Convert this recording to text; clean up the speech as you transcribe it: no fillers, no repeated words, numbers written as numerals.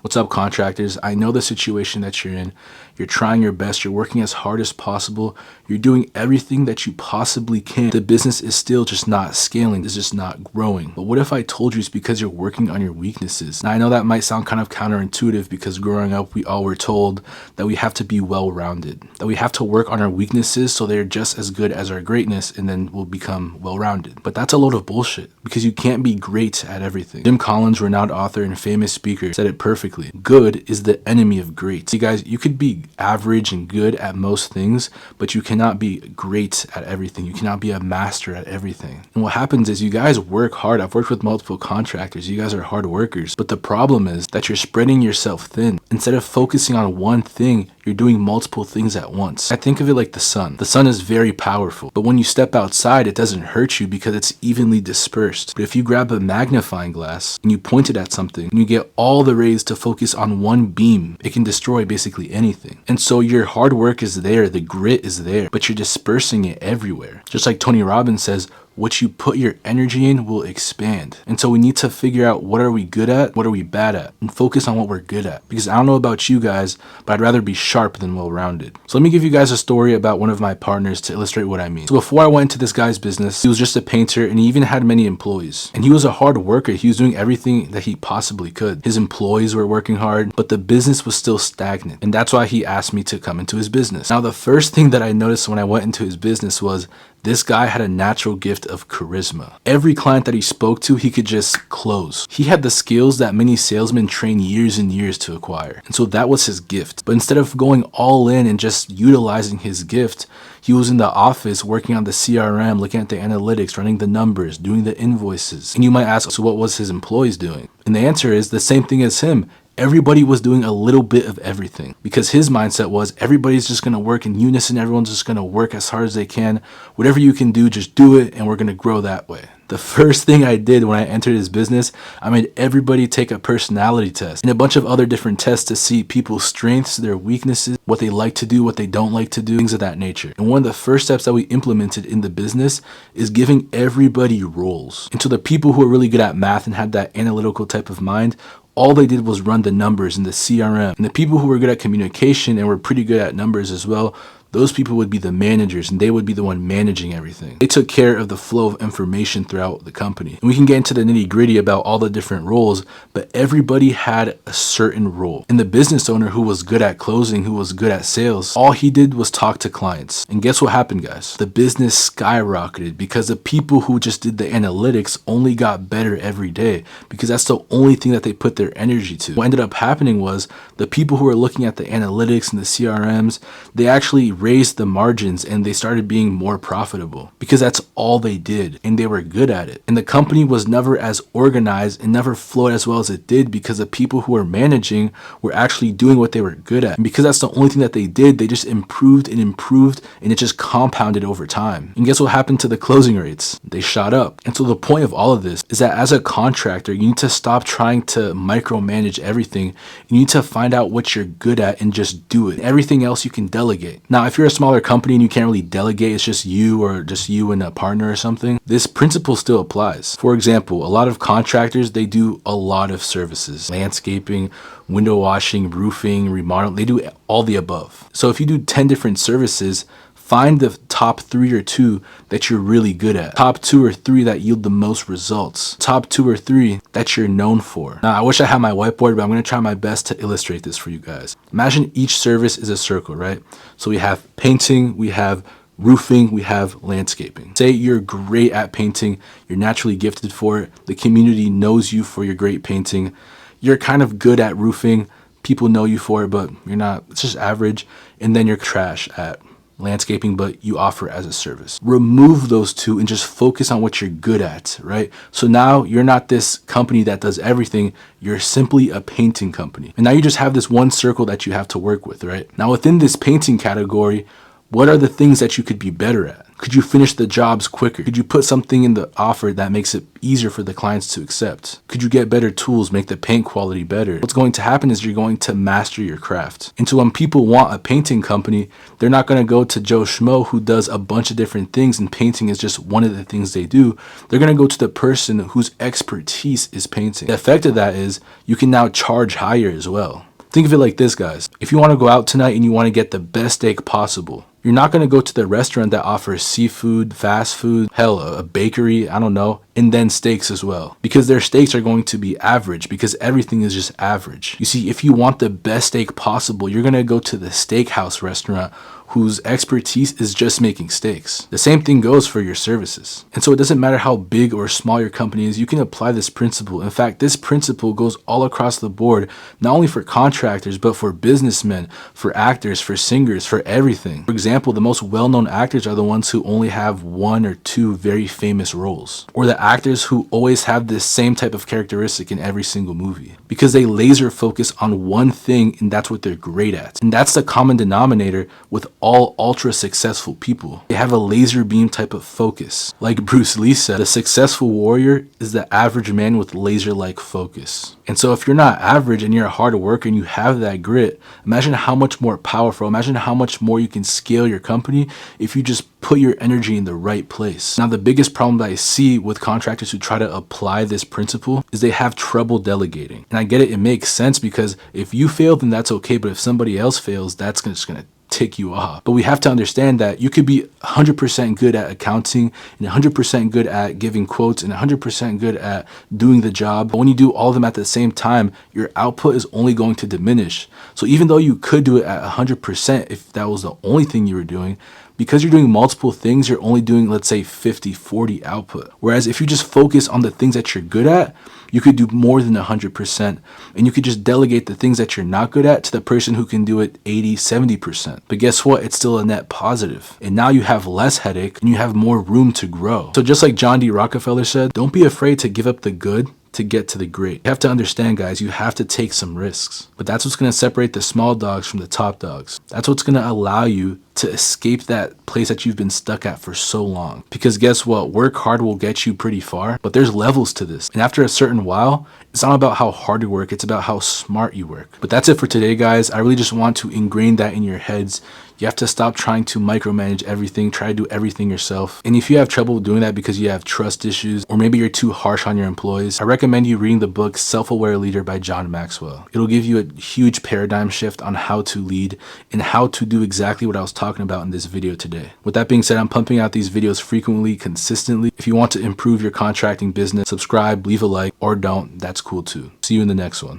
What's up, contractors? I know the situation that you're in. You're trying your best. You're working as hard as possible. You're doing everything that you possibly can. The business is still just not scaling. It's just not growing. But what if I told you it's because you're working on your weaknesses? Now, I know that might sound kind of counterintuitive because growing up, we all were told that we have to be well-rounded, that we have to work on our weaknesses so they're just as good as our greatness, and then we'll become well-rounded. But that's a load of bullshit because you can't be great at everything. Jim Collins, renowned author and famous speaker, said it perfectly. Good is the enemy of great. See, guys, you could be average and good at most things, but you cannot be great at everything. You cannot be a master at everything. And what happens is you guys work hard. I've worked with multiple contractors. You guys are hard workers. But the problem is that you're spreading yourself thin. Instead of focusing on one thing, you're doing multiple things at once. I think of it like the sun. The sun is very powerful, but when you step outside, it doesn't hurt you because it's evenly dispersed. But if you grab a magnifying glass and you point it at something and you get all the rays to focus on one beam, it can destroy basically anything. And so your hard work is there, the grit is there, but you're dispersing it everywhere. Just like Tony Robbins says, what you put your energy in will expand. And so we need to figure out what are we good at, what are we bad at, and focus on what we're good at. Because I don't know about you guys, but I'd rather be sharp than well-rounded. So let me give you guys a story about one of my partners to illustrate what I mean. So before I went into this guy's business, he was just a painter and he even had many employees. And he was a hard worker. He was doing everything that he possibly could. His employees were working hard, but the business was still stagnant. And that's why he asked me to come into his business. Now, the first thing that I noticed when I went into his business was this guy had a natural gift of charisma. Every client that he spoke to, he could just close. He had the skills that many salesmen train years and years to acquire. And so that was his gift. But instead of going all in and just utilizing his gift, he was in the office working on the CRM, looking at the analytics, running the numbers, doing the invoices. And you might ask, so what was his employees doing? And the answer is the same thing as him. Everybody was doing a little bit of everything because his mindset was everybody's just going to work in unison. Everyone's just going to work as hard as they can. Whatever you can do, just do it. And we're going to grow that way. The first thing I did when I entered his business, I made everybody take a personality test and a bunch of other different tests to see people's strengths, their weaknesses, what they like to do, what they don't like to do, things of that nature. And one of the first steps that we implemented in the business is giving everybody roles. And so the people who are really good at math and had that analytical type of mind, all they did was run the numbers in the CRM. And the people who were good at communication and were pretty good at numbers as well, those people would be the managers and they would be the one managing everything. They took care of the flow of information throughout the company. And we can get into the nitty-gritty about all the different roles, but everybody had a certain role. And the business owner who was good at closing, who was good at sales, all he did was talk to clients. And guess what happened, guys? The business skyrocketed because the people who just did the analytics only got better every day because that's the only thing that they put their energy to. What ended up happening was the people who were looking at the analytics and the CRMs, they actually raised the margins and they started being more profitable because that's all they did and they were good at it. And the company was never as organized and never flowed as well as it did because the people who were managing were actually doing what they were good at. And because that's the only thing that they did, they just improved and improved and it just compounded over time. And guess what happened to the closing rates? They shot up. And so the point of all of this is that as a contractor, you need to stop trying to micromanage everything. You need to find out what you're good at and just do it. Everything else you can delegate. Now, if you're a smaller company and you can't really delegate, it's just you or just you and a partner or something, this principle still applies. For example, a lot of contractors, they do a lot of services, landscaping, window washing, roofing, remodeling, they do all the above. So if you do 10 different services, find the top 3 or 2 that you're really good at. Top 2 or 3 that yield the most results. Top 2 or 3 that you're known for. Now, I wish I had my whiteboard, but I'm going to try my best to illustrate this for you guys. Imagine each service is a circle, right? So we have painting, we have roofing, we have landscaping. Say you're great at painting, you're naturally gifted for it. The community knows you for your great painting. You're kind of good at roofing. People know you for it, but you're not, it's just average. And then you're trash at landscaping, but you offer as a service. Remove those two and just focus on what you're good at, right? So now you're not this company that does everything. You're simply a painting company. And now you just have this one circle that you have to work with, right? Now within this painting category, what are the things that you could be better at? Could you finish the jobs quicker? Could you put something in the offer that makes it easier for the clients to accept? Could you get better tools, make the paint quality better? What's going to happen is you're going to master your craft. And so when people want a painting company, they're not going to go to Joe Schmo who does a bunch of different things and painting is just one of the things they do. They're going to go to the person whose expertise is painting. The effect of that is you can now charge higher as well. Think of it like this, guys. If you want to go out tonight and you want to get the best steak possible, you're not going to go to the restaurant that offers seafood, fast food, hell, a bakery, I don't know, and then steaks as well. Because their steaks are going to be average because everything is just average. You see, if you want the best steak possible, you're going to go to the steakhouse restaurant whose expertise is just making steaks. The same thing goes for your services. And so it doesn't matter how big or small your company is, you can apply this principle. In fact, this principle goes all across the board, not only for contractors, but for businessmen, for actors, for singers, for everything. For example, the most well-known actors are the ones who only have one or two very famous roles, or the actors who always have this same type of characteristic in every single movie, because they laser focus on one thing and that's what they're great at. And that's the common denominator with all ultra successful people. They have a laser beam type of focus. Like Bruce Lee said, the successful warrior is the average man with laser-like focus. And so if you're not average and you're a hard worker and you have that grit, imagine how much more powerful, imagine how much more you can scale your company if you just put your energy in the right place. Now, the biggest problem that I see with contractors who try to apply this principle is they have trouble delegating. And I get it, it makes sense because if you fail, then that's okay. But if somebody else fails, that's just gonna tick you off. But we have to understand that you could be 100% good at accounting and 100% good at giving quotes and 100% good at doing the job. But when you do all of them at the same time, your output is only going to diminish. So even though you could do it at 100% if that was the only thing you were doing, because you're doing multiple things, you're only doing, let's say, 50-40 output. Whereas if you just focus on the things that you're good at, you could do more than 100%. And you could just delegate the things that you're not good at to the person who can do it 80-70%. But guess what? It's still a net positive. And now you have less headache and you have more room to grow. So just like John D. Rockefeller said, don't be afraid to give up the good to get to the great. You have to understand, guys, you have to take some risks. But that's what's going to separate the small dogs from the top dogs. That's what's going to allow you to escape that place that you've been stuck at for so long. Because guess what? Work hard will get you pretty far, but there's levels to this. And after a certain while, it's not about how hard you work, it's about how smart you work. But that's it for today, guys. I really just want to ingrain that in your heads. You have to stop trying to micromanage everything, try to do everything yourself. And if you have trouble doing that because you have trust issues, or maybe you're too harsh on your employees, I recommend you reading the book Self-Aware Leader by John Maxwell. It'll give you a huge paradigm shift on how to lead and how to do exactly what I was talking about in this video today. With that being said, I'm pumping out these videos frequently, consistently. If you want to improve your contracting business, subscribe, leave a like, or don't, that's cool too. See you in the next one.